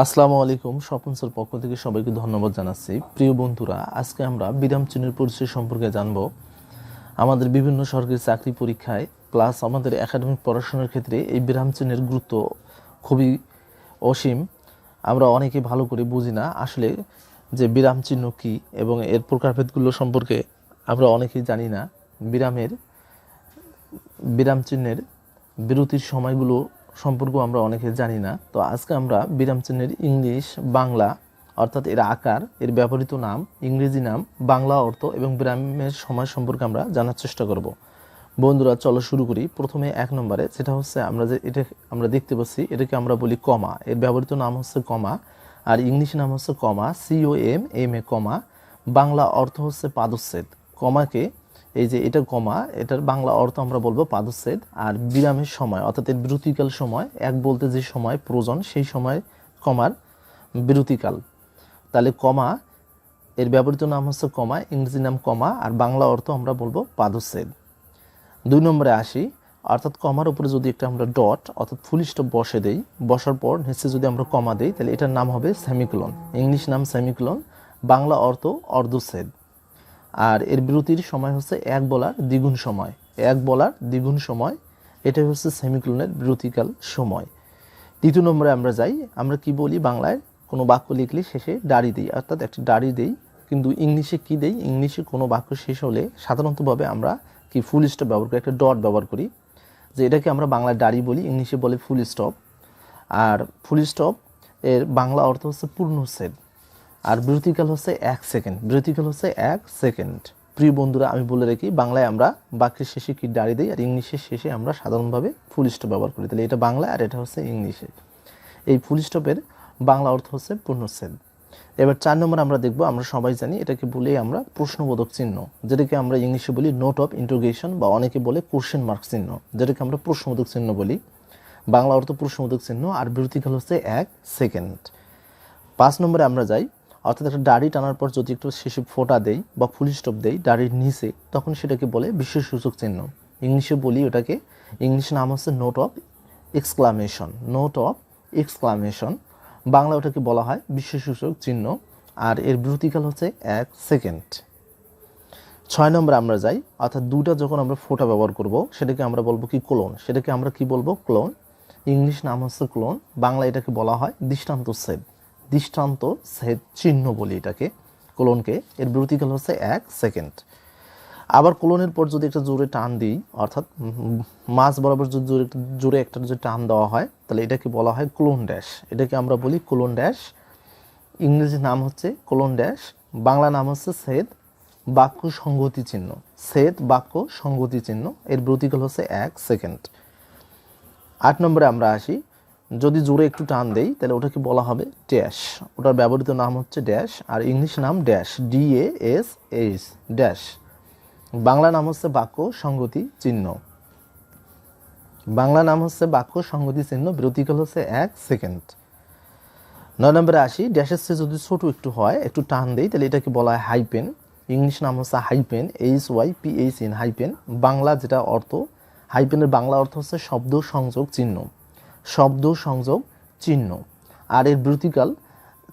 আসসালামু আলাইকুম। স্বপন স্যার পক্ষ থেকে সবাইকে ধন্যবাদ জানাচ্ছি। প্রিয় বন্ধুরা, আজকে আমরা বিরাম চিহ্নের পরিচয় সম্পর্কে জানব। আমাদের বিভিন্ন সরকারি চাকরি পরীক্ষায় প্লাস আমাদের একাডেমিক পড়াশোনার ক্ষেত্রে এই বিরাম চিহ্নের গুরুত্ব খুবই অসীম। আমরা অনেকে ভালো করে বুঝি না আসলে যে বিরাম চিহ্ন কী এবং এর প্রকারভেদগুলো সম্পর্কে আমরা অনেকেই জানি না। বিরাম চিহ্নের বিরতির সময়গুলো সম্পর্কেও আমরা অনেকে জানি না। তো আজকে আমরা বিরাম চিহ্নের ইংলিশ, বাংলা অর্থাৎ এর আকার, এর ব্যবহৃত নাম, ইংরেজি নাম, বাংলা অর্থ এবং বিরামের সময় সম্পর্কে আমরা জানার চেষ্টা করব। বন্ধুরা, চলো শুরু করি। প্রথমে 1 নম্বরে যেটা হচ্ছে এটা আমরা দেখতে পাচ্ছি, এটাকে আমরা বলি কমা। এর ব্যবহৃত নাম হচ্ছে কমা, আর ইংলিশ নাম হচ্ছে কমা, COMMA কমা। বাংলা অর্থ হচ্ছে পাদচ্ছেদ। কমাকে এই যে এটা কমা, এটার বাংলা অর্থ আমরা বলবো পাদচ্ছেদ। আর বিরামের সময় অর্থাৎ এর বিরতিকাল সময়, এক বলতে যে সময় প্রয়োজন সেই সময় কমার বিরতিকাল। তাহলে কমা এর ব্যবহৃত নাম হচ্ছে কমা, ইংরেজি নাম কমা, আর বাংলা অর্থ আমরা বলবো পাদচ্ছেদ। 2 নম্বরে আসি, অর্থাৎ কমার উপরে যদি একটা আমরা ডট অর্থাৎ ফুল স্টপ বসে দেই, বসার পর নিচে যদি আমরা কমা দেই তাহলে এটার নাম হবে সেমিকোলন। ইংলিশ নাম সেমিকোলন, বাংলা অর্থ অর্ধচ্ছেদ। আর এর বিরতির সময় হচ্ছে এক বলার দ্বিগুণ সময়। এক বলার দ্বিগুণ সময়, এটাই হচ্ছে সেমিকোলনের বিরতিকাল সময়। 3 নম্বরে আমরা যাই। আমরা কি বলি, বাংলায় কোনো বাক্য লিখলে শেষে দাড়ি দিই, অর্থাৎ একটা দাড়ি দেই। কিন্তু ইংলিশে কি দেই, ইংলিশে কোনো বাক্য শেষ হলে সাধারণতভাবে আমরা কি ফুল স্টপ ব্যবহার করি, একটা ডট ব্যবহার করি। যে এটাকে আমরা বাংলায় দাড়ি বলি, ইংলিশে বলে ফুল স্টপ। আর ফুল স্টপ এর বাংলা অর্থ হচ্ছে পূর্ণচ্ছেদ। আর বিরতিকাল হচ্ছে 1 সেকেন্ড। বিরতিকাল হচ্ছে 1 সেকেন্ড। প্রিয় বন্ধুরা, আমি বলে রাখি, বাংলায় আমরা বাক্যের শেষে কি দাঁড়িয়ে দিই, আর ইংলিশের শেষে আমরা সাধারণভাবে ফুল স্টপ ব্যবহার করি। তাহলে এটা বাংলা আর এটা হচ্ছে ইংলিশে। এই ফুল স্টপের বাংলা অর্থ হচ্ছে পূর্ণচ্ছেদ। এবার 4 নম্বর আমরা দেখব। আমরা সবাই জানি এটাকে বলি আমরা প্রশ্নবোধক চিহ্ন, যেটাকে আমরা ইংলিশে বলি নোট অফ ইন্টারোগেশন, বা অনেকে বলে কোশ্চেন মার্ক চিহ্ন, যেটাকে আমরা প্রশ্নবোধক চিহ্ন বলি। বাংলা অর্থ প্রশ্নবোধক চিহ্ন, আর বিরতিকাল হচ্ছে 1 সেকেন্ড। 5 নম্বরে আমরা যাই। অর্থাৎ একটা দাড়ি টানার পর যদি একটু শেষে ফোঁটা দেই বা ফুল স্টপ দেই দাড়ির নিচে, তখন সেটাকে বলে বিশেষসূচক চিহ্ন। ইংলিশে বলি ওটাকে, ইংলিশ নাম হচ্ছে note of exclamation. Note of exclamation, Bangla ওটাকে বলা হয় বিশেষসূচক চিহ্ন, আর এর বিরতিকাল হচ্ছে 1 সেকেন্ড। 6 নম্বরে আমরা যাই। অর্থাৎ দুটা যখন আমরা ফোঁটা ব্যবহার করব, সেটাকে আমরা বলবো কি, কোলন। সেটাকে আমরা কি বলবো, ক্লোন। ইংলিশ নাম হচ্ছে ক্লোন, বাংলা এটাকে বলা হয় দৃষ্টান্তচ্ছেদ। দৃষ্টান্তচ্ছেদ চিহ্ন বলি এটাকে, কোলনকে। এর বিরতিকাল হচ্ছে 1 সেকেন্ড। আবার কোলনের পর যদি একটা জোরে টান দিই, অর্থাৎ মাঝ বরাবর যদি জোরে একটা যদি টান দেওয়া হয়, তাহলে এটাকে বলা হয় কোলন ড্যাশ। এটাকে আমরা বলি কোলন ড্যাশ। ইংরেজি নাম হচ্ছে কোলন ড্যাশ, বাংলা নাম হচ্ছে ছেদ বাক্য সংগতি চিহ্ন। ছেদ বাক্য সংগতি চিহ্ন, এর বিরতিকাল হচ্ছে 1 সেকেন্ড। 8 নম্বরে আমরা আসি। যদি জোরে একটু টান দেই তাহলে ওটাকে বলা হবে ড্যাশ। ওটার ব্যবহৃত নাম হচ্ছে ড্যাশ, আর ইংলিশ নাম ড্যাশ, DASH ড্যাশ। বাংলা নাম হচ্ছে বাক্য সংগতি চিহ্ন। বাংলা নাম হচ্ছে বাক্য সংগতি চিহ্ন, বিরতিকাল হচ্ছে 1 সেকেন্ড। 9 নম্বরে আসি। ড্যাশের চেয়ে যদি ছোট একটু হয়, একটু টান দেই, তাহলে এটাকে বলা হয় হাইপেন। ইংলিশ নাম হচ্ছে হাইপেন, HYPHN হাইপেন। বাংলা যেটা অর্থ, হাইপেনের বাংলা অর্থ হচ্ছে শব্দ সংযোগ চিহ্ন। শব্দ সংযোগ চিহ্ন, আর এর বিরতিকাল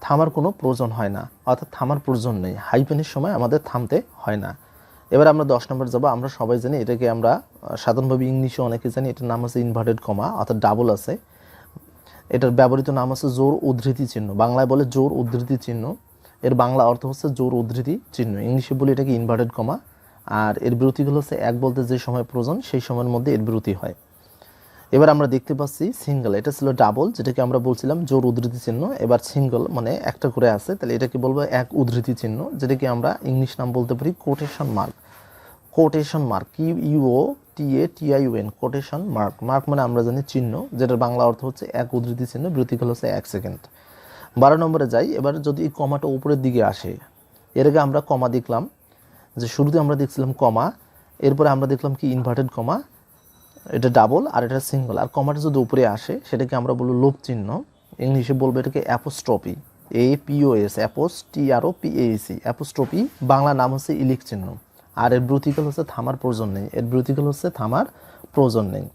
থামার কোনো প্রয়োজন হয় না, অর্থাৎ থামার প্রয়োজন নেই। হাইপেনের সময় আমাদের থামতে হয় না। এবার আমরা 10 নম্বর যাব। আমরা সবাই জানি এটাকে, আমরা সাধারণভাবে ইংলিশে অনেকে জানি, এটার নাম হচ্ছে ইনভার্টেড কমা, অর্থাৎ ডাবল আছে। এটার ব্যবহৃত নাম হচ্ছে জোর উদ্ধৃতি চিহ্ন। বাংলায় বলে জোর উদ্ধৃতি চিহ্ন, এর বাংলা অর্থ হচ্ছে জোর উদ্ধৃতি চিহ্ন। ইংলিশে বলি এটাকে ইনভার্টেড কমা, আর এর বিরতিগুলো হচ্ছে এক বলতে যে সময় প্রয়োজন সেই সময়ের মধ্যে এর বিরতি হয়। এবার আমরা দেখতে পাচ্ছি সিঙ্গেল। এটা ছিল ডাবল, যেটাকে আমরা বলছিলাম জোর উদ্ধৃতি চিহ্ন। এবার সিঙ্গেল মানে একটা করে আছে, তাহলে এটাকে বলবো এক উদ্ধৃতি চিহ্ন, যেটাকে আমরা ইংলিশ নাম বলতে পারি quotation mark. Quotation mark, QUOTATION, quotation mark. Mark মানে আমরা জানি চিহ্ন, যেটার বাংলা অর্থ হচ্ছে এক উদ্ধৃতি চিহ্ন, বিরতিকাল হচ্ছে 1 সেকেন্ড। 12 নম্বরে যাই। এবার যদি এই কমাটা উপরের দিকে আসে, এর আগে আমরা কমা দেখলাম, যে শুরুতে আমরা দেখছিলাম কমা, এরপরে আমরা দেখলাম কি ইনভার্টেড কমা, এটা ডাবল আর এটা সিঙ্গল। আর কমাটা যদি উপরে আসে সেটাকে আমরা বলবো লোপ চিহ্ন। ইংলিশে বলবো এটাকে apostrophe, APOS, TROPAC, apostrophe. Bangla নাম হচ্ছে ইলিক চিহ্ন, আর এর বিরতিকাল হচ্ছে থামার প্রয়োজন নেই। এর বিরতিকাল হচ্ছে থামার প্রয়োজন নেই।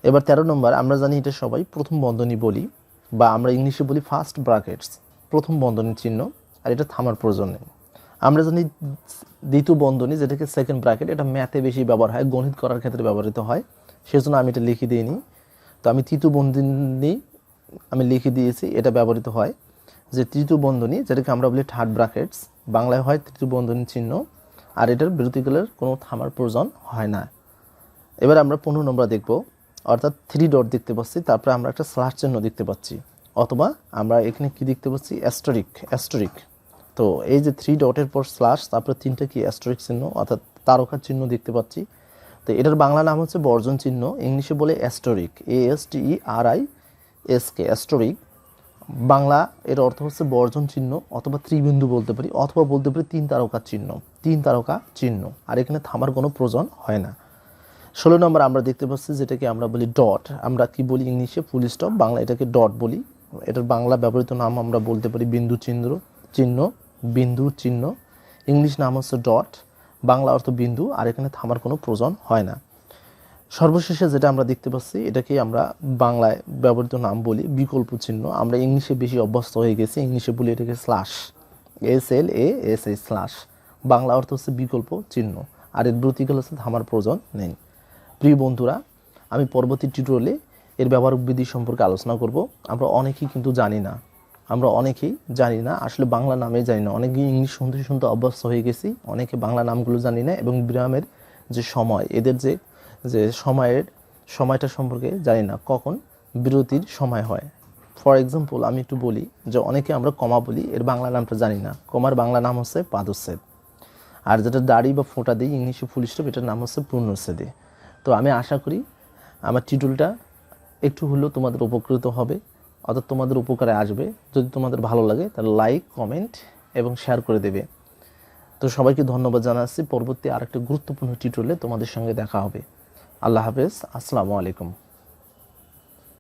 এবার 13 নম্বর, আমরা জানি এটা সবাই প্রথম বন্ধনী বলি। বা আমরা ইংলিশে বলি ফার্স্ট ব্র্যাকেটস, প্রথম বন্ধনীর চিহ্ন, আর এটা থামার প্রয়োজন নেই। আমরা জানি দ্বিতীয় বন্ধনী যেটাকে সেকেন্ড ব্র্যাকেট, এটা ম্যাথে বেশি ব্যবহার হয়, গণিত করার ক্ষেত্রে ব্যবহৃত হয়, সেজন্য আমি এটা লিখে দিইনি। তো আমি তৃতীয় বন্ধনী আমি লিখে দিয়েছি, এটা ব্যবহৃত হয় যে তৃতীয় বন্ধনী যেটাকে আমরা বলি থার্ড ব্র্যাকেটস, বাংলায় হয় তৃতীয় বন্ধনীর চিহ্ন, আর এটার বিরতিকালের কোনো থামার প্রয়োজন হয় না। এবার আমরা 15 নম্বর দেখব, অর্থাৎ 3 ডট দেখতে পাচ্ছি, তারপরে আমরা একটা স্ল্যাশ চিহ্ন দেখতে পাচ্ছি, অথবা আমরা এখানে কি দেখতে পাচ্ছি, অ্যাস্টেরিক। তো এই যে 3 ডটের পর স্ল্যাশ, তারপরে 3টা কি অ্যাস্টেরিক চিহ্ন অর্থাৎ তারকার চিহ্ন দেখতে পাচ্ছি। তো এটার বাংলা নাম হচ্ছে বর্জন চিহ্ন, ইংলিশে বলে অ্যাস্টেরিক, ASTERISK, অ্যাস্টেরিক। বাংলা এর অর্থ হচ্ছে বর্জন চিহ্ন, অথবা ত্রিবিন্দু বলতে পারি, অথবা বলতে পারি 3 তারকা চিহ্ন, আর এখানে থামার কোনো প্রয়োজন হয় না। 16 নম্বর আমরা দেখতে পাচ্ছি যেটাকে আমরা বলি ডট, আমরা কি বলি ইংলিশে ফুল স্টপ, বাংলা এটাকে ডট বলি। এটার বাংলা ব্যবহৃত নাম আমরা বলতে পারি বিন্দুর চিহ্ন, ইংলিশ নাম হচ্ছে ডট, বাংলা অর্থ বিন্দু, আর এখানে থামার কোনো প্রয়োজন হয় না। সর্বশেষে যেটা আমরা দেখতে পাচ্ছি এটাকে আমরা বাংলায় ব্যবহৃত নাম বলি বিকল্প চিহ্ন, আমরা ইংলিশে বেশি অভ্যস্ত হয়ে গেছি, ইংলিশে বলি এটাকে স্ল্যাশ, SLASH স্ল্যাশ, বাংলা অর্থ হচ্ছে বিকল্প চিহ্ন, আর এর বিরতিকাল হচ্ছে থামার প্রয়োজন নেই। প্রিয় বন্ধুরা, আমি পরবর্তী টিউটোরিয়ালে এর ব্যবহারিক বিধি সম্পর্কে আলোচনা করব। আমরা অনেকেই কিন্তু জানি না, আসলে বাংলা নামেই জানি না, অনেকেই ইংলিশ শুনতে অভ্যস্ত হয়ে গেছি, অনেকে বাংলা নামগুলো জানি না, এবং বিরামের যে সময়, এদের যে সময়টা সম্পর্কে জানি না, কখন বিরতির সময় হয়। ফর এক্সাম্পল আমি একটু বলি যে অনেকে আমরা কমা বলি, এর বাংলা নামটা জানি না, কমার বাংলা নাম হচ্ছে পাদচ্ছেদ, আর যেটা দাড়ি বা ফোঁটা দিই ইংলিশে ফুল স্টপ, এটার নাম হচ্ছে পূর্ণচ্ছেদে। তো আমি আশা করি আমার টিউটোরিয়ালটা একটু হলেও তোমাদের উপকৃত হবে, অর্থাৎ তোমাদের উপকারে আসবে। যদি তোমাদের ভালো লাগে তাহলে লাইক, কমেন্ট এবং শেয়ার করে দেবে। তো সবাইকে ধন্যবাদ জানাচ্ছি। পরবর্তী আরেকটা গুরুত্বপূর্ণ টিউটোরিয়ালে তোমাদের সঙ্গে দেখা হবে। আল্লাহ হাফেজ, আসসালামু আলাইকুম।